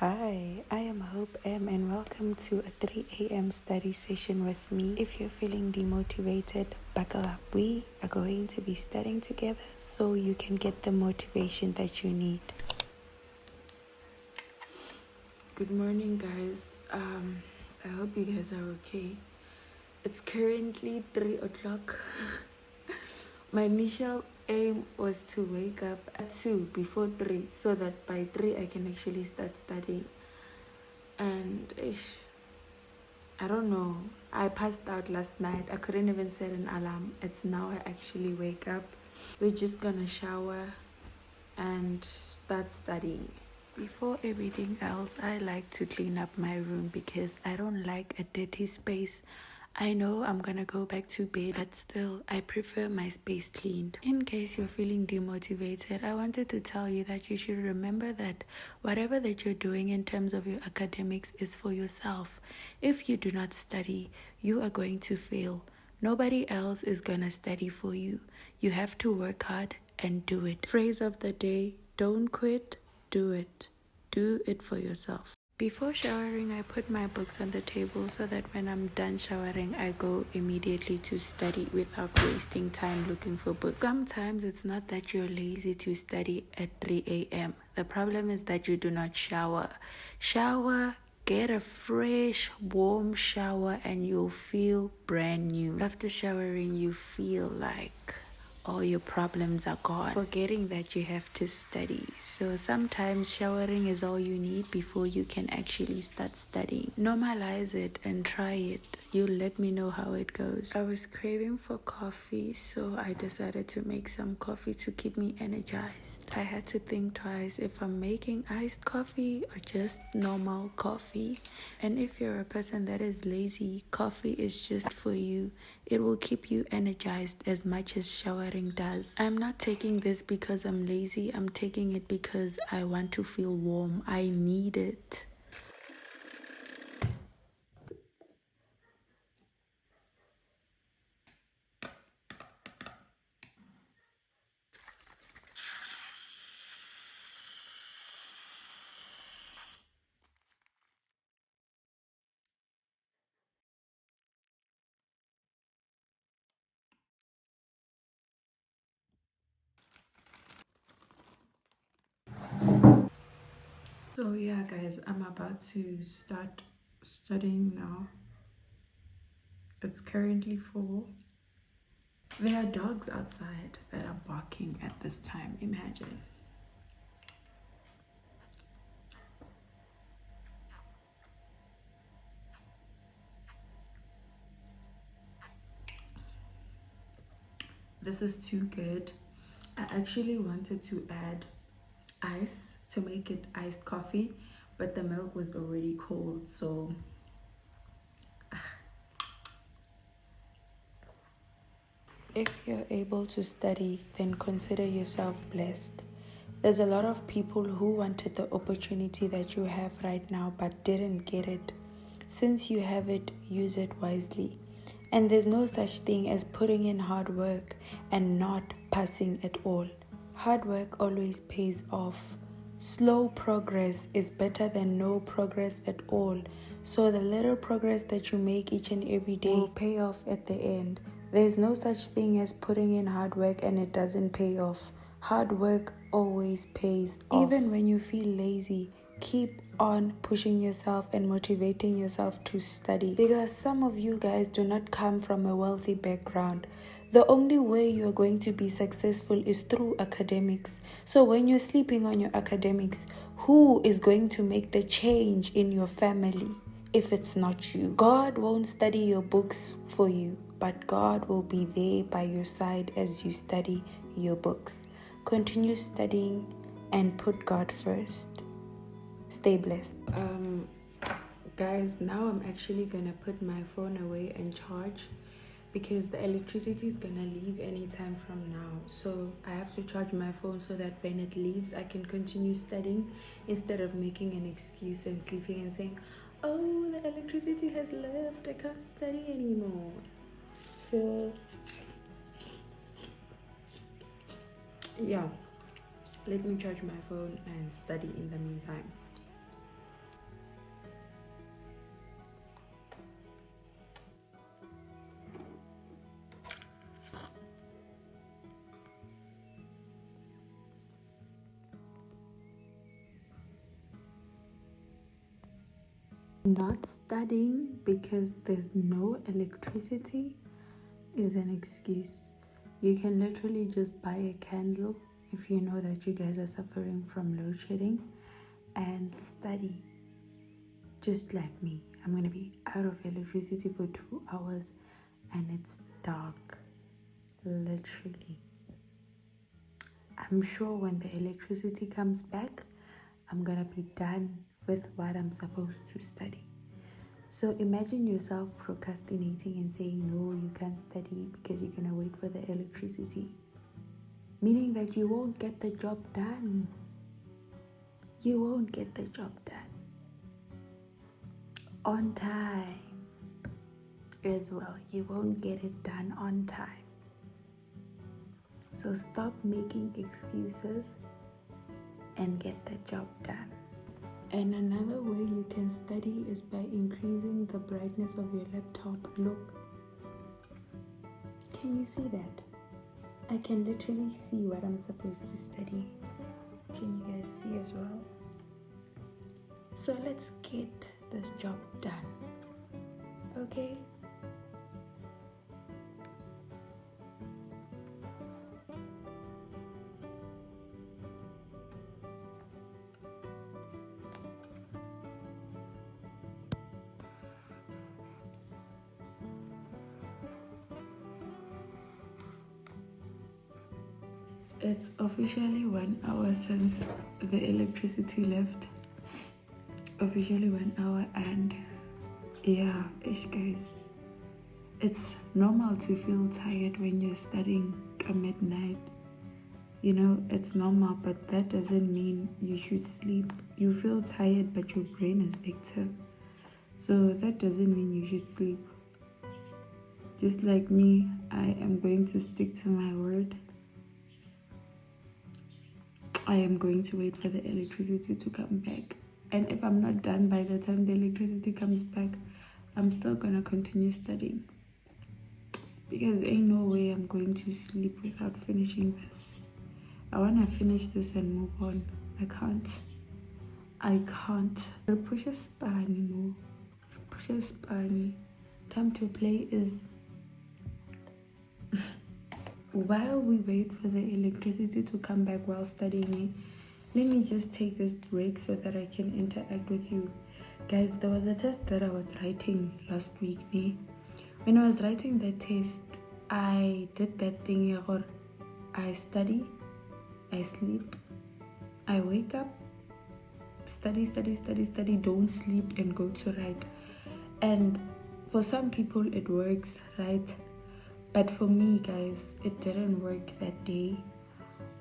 Hi, I am Hope M and welcome to a 3 a.m. study session with me. If you're feeling demotivated, buckle up. We are going to be studying together so you can get the motivation that you need. Good morning, guys. I hope you guys are okay. It's currently 3 o'clock. My initial aim was to wake up at 2 before 3 so that by 3 I can actually start studying. And I don't know, I passed out last night. I couldn't even set an alarm. It's now I actually wake up. We're just gonna shower and start studying. Before everything else, I like to clean up my room because I don't like a dirty space. I know I'm gonna go back to bed, but still, I prefer my space cleaned. In case you're feeling demotivated, I wanted to tell you that you should remember that whatever that you're doing in terms of your academics is for yourself. If you do not study, you are going to fail. Nobody else is gonna study for you. You have to work hard and do it. Phrase of the day: don't quit, do it. Do it for yourself. Before showering, I put my books on the table so that when I'm done showering, I go immediately to study without wasting time looking for books. Sometimes it's not that you're lazy to study at 3 a.m. The problem is that you do not shower. Shower, get a fresh, warm shower, and you'll feel brand new. After showering, you feel like all your problems are gone, forgetting that you have to study. So sometimes showering is all you need before you can actually start studying. Normalize it and try it. You let me know how it goes. I was craving for coffee, so I decided to make some coffee to keep me energized. I had to think twice if I'm making iced coffee or just normal coffee. And if you're a person that is lazy, coffee is just for you. It will keep you energized as much as showering does. I'm not taking this because I'm lazy. I'm taking it because I want to feel warm. I need it. So yeah, guys, I'm about to start studying now. It's currently 4. There are dogs outside that are barking at this time. Imagine. This is too good. I actually wanted to add ice to make it iced coffee, but the milk was already cold, so if you're able to study, then consider yourself blessed. There's a lot of people who wanted the opportunity that you have right now but didn't get it. Since you have it, use it wisely. And there's no such thing as putting in hard work and not passing at all. Hard work always pays off. Slow progress is better than no progress at all. So the little progress that you make each and every day will pay off at the end. There's no such thing as putting in hard work and it doesn't pay off. Hard work always pays off. Even when you feel lazy, keep on pushing yourself and motivating yourself to study, because some of you guys do not come from a wealthy background. The only way you're going to be successful is through academics. So when you're sleeping on your academics, who is going to make the change in your family if it's not you? God won't study your books for you, but God will be there by your side as you study your books. Continue studying and put God first. Stay blessed. Guys, now I'm actually gonna put my phone away and charge because the electricity is gonna leave anytime from now. So I have to charge my phone so that when it leaves I can continue studying instead of making an excuse and sleeping and saying, oh, the electricity has left, I can't study anymore. So yeah, let me charge my phone and study in the meantime. Not studying because there's no electricity is an excuse. You can literally just buy a candle if you know that you guys are suffering from load shedding and study. Just like me, I'm gonna be out of electricity for 2 hours and it's dark, literally. I'm sure when the electricity comes back, I'm gonna be done with what I'm supposed to study. So imagine yourself procrastinating and saying, no, you can't study because you're gonna wait for the electricity. Meaning that you won't get the job done. You won't get the job done on time as well. You won't get it done on time. So stop making excuses and get the job done. And another way you can study is by increasing the brightness of your laptop. Look, can you see that? I can literally see what I'm supposed to study. Can you guys see as well? So let's get this job done, okay? It's officially 1 hour since the electricity left. Officially 1 hour, and yeah, guys, it's normal to feel tired when you're studying at midnight. You know, it's normal, but that doesn't mean you should sleep. You feel tired, but your brain is active. So that doesn't mean you should sleep. Just like me, I am going to stick to my word. I am going to wait for the electricity to come back. And if I'm not done by the time the electricity comes back, I'm still gonna continue studying. Because ain't no way I'm going to sleep without finishing this. I wanna finish this and move on. I can't. Push a spani more. Push a spani. Time to play is... While we wait for the electricity to come back while studying, let me just take this break so that I can interact with you. Guys, there was a test that I was writing last week. When I was writing that test, I did that thing where I study, I sleep, I wake up, study, don't sleep, and go to write. And for some people it works, right? But for me, guys, it didn't work that day.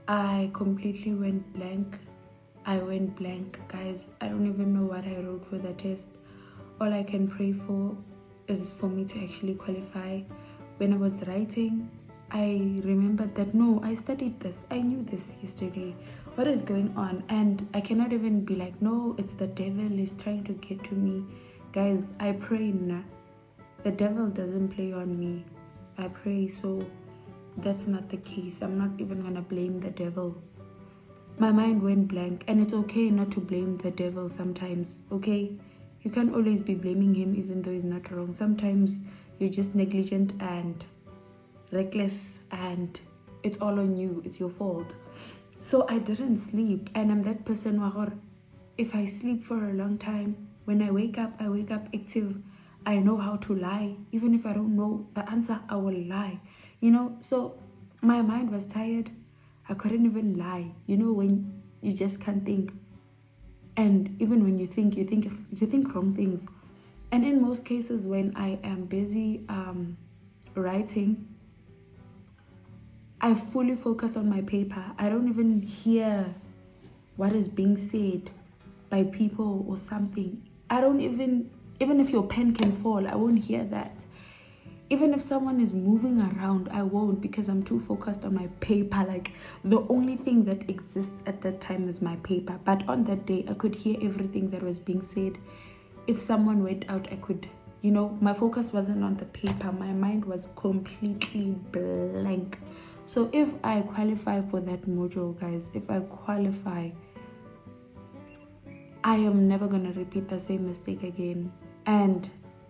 I completely went blank. Guys. I don't even know what I wrote for the test. All I can pray for is for me to actually qualify. When I was writing, I remembered that, no, I studied this. I knew this yesterday. What is going on? And I cannot even be like, no, it's the devil is trying to get to me. Guys, I pray, nah. The devil doesn't play on me. I pray, so that's not the case. I'm not even gonna blame the devil. My mind went blank, and it's okay not to blame the devil sometimes, okay? You can't always be blaming him even though he's not wrong. Sometimes you're just negligent and reckless and it's all on you. It's your fault. So I didn't sleep, and I'm that person where if I sleep for a long time, when I wake up active. I know how to lie. Even if I don't know the answer, I will lie. You know, so my mind was tired. I couldn't even lie. You know, when you just can't think. And even when you think wrong things. And in most cases, when I am busy writing, I fully focus on my paper. I don't even hear what is being said by people or something. I don't even if your pen can fall, I won't hear that. Even if someone is moving around, I won't, because I'm too focused on my paper. Like, the only thing that exists at that time is my paper. But on that day, I could hear everything that was being said. If someone went out, I could, you know, my focus wasn't on the paper. My mind was completely blank. So if I qualify for that module, guys, if I qualify, I am never gonna repeat the same mistake again. And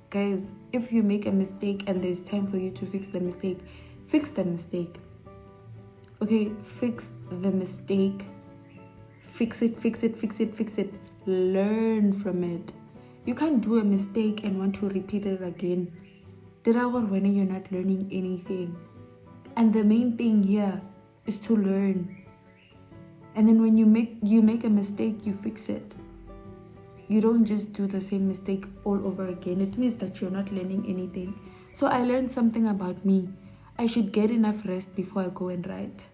guys, if you make a mistake and there's time for you to fix the mistake, fix the mistake. Okay, fix the mistake. Fix it. Learn from it. You can't do a mistake and want to repeat it again. When you're not learning anything. And the main thing here is to learn. And then when you make a mistake, you fix it. You don't just do the same mistake all over again. It means that you're not learning anything. So I learned something about me. I should get enough rest before I go and write.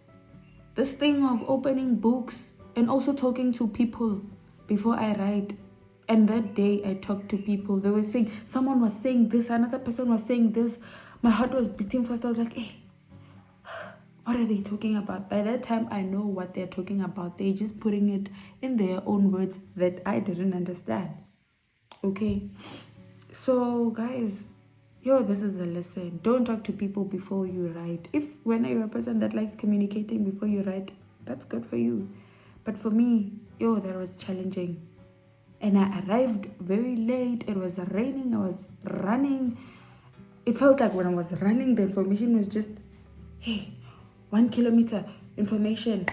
This thing of opening books and also talking to people before I write. And that day I talked to people. They were saying, someone was saying this, another person was saying this. My heart was beating fast. I was like, hey, what are they talking about? By that time, I know what they're talking about. They're just putting it in their own words that I didn't understand. Okay? So, guys, this is a lesson. Don't talk to people before you write. When you're a person that likes communicating before you write, that's good for you. But for me, that was challenging. And I arrived very late. It was raining. I was running. It felt like when I was running, the information was just, hey, 1 kilometer information.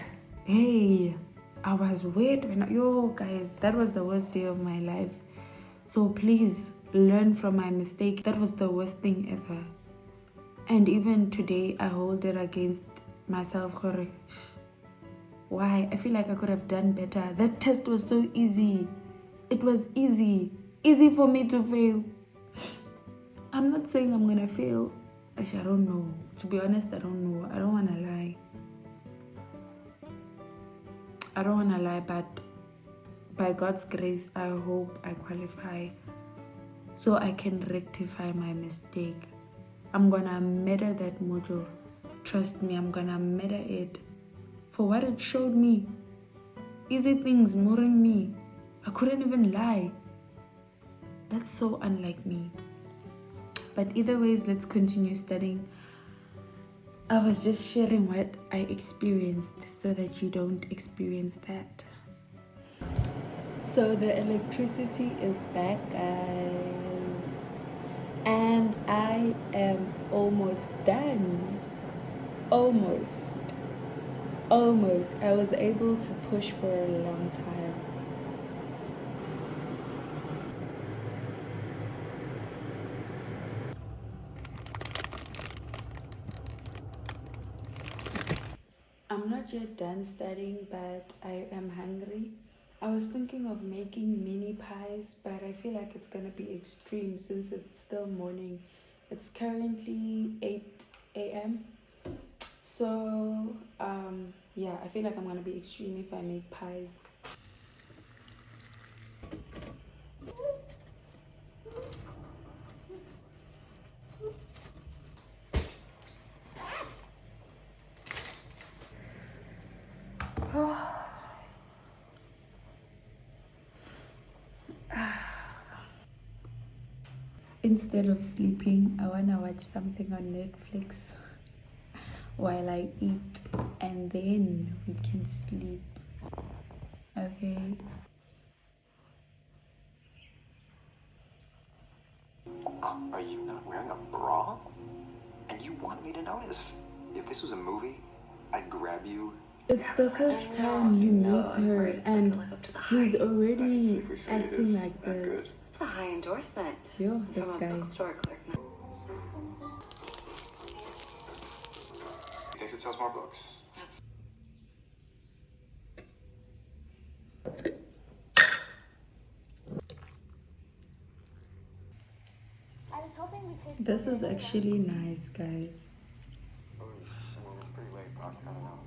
Hey, I was wet when guys, that was the worst day of my life. So please learn from my mistake. That was the worst thing ever. And even today, I hold it against myself. Why? I feel like I could have done better. That test was so easy. It was easy for me to fail. I'm not saying I'm gonna fail. Actually, I don't know. To be honest, I don't know. I don't want to lie. But by God's grace, I hope I qualify so I can rectify my mistake. I'm gonna matter that module. Trust me, I'm gonna matter it for what it showed me. Easy things mooring me. I couldn't even lie. That's so unlike me. But either ways, let's continue studying. I was just sharing what I experienced so that you don't experience that. So the electricity is back, guys. And I am almost done. Almost. I was able to push for a long time. I'm not yet done studying, but I am hungry. I was thinking of making mini pies, but I feel like it's gonna be extreme since it's still morning. It's currently 8 a.m. So, I feel like I'm gonna be extreme if I make pies. Instead of sleeping, I wanna watch something on Netflix while I eat, and then we can sleep. Okay? Are you not wearing a bra? And you want me to notice? If this was a movie, I'd grab you. It's the first time he meets her, and he's already acting like this. It's a high endorsement This from a guy. bookstore clerk. He thinks it sells more books. This is actually nice, guys. It's pretty late, Pops. I don't know.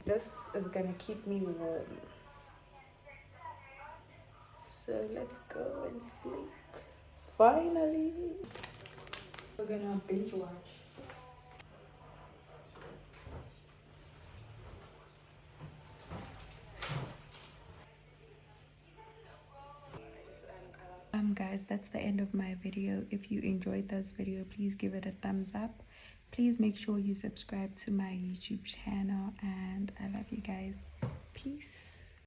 This is gonna keep me warm. So let's go and sleep. Finally. We're gonna binge watch. guys, that's the end of my video. If you enjoyed this video, please give it a thumbs up. Please make sure you subscribe to my YouTube channel, and I love you guys. Peace.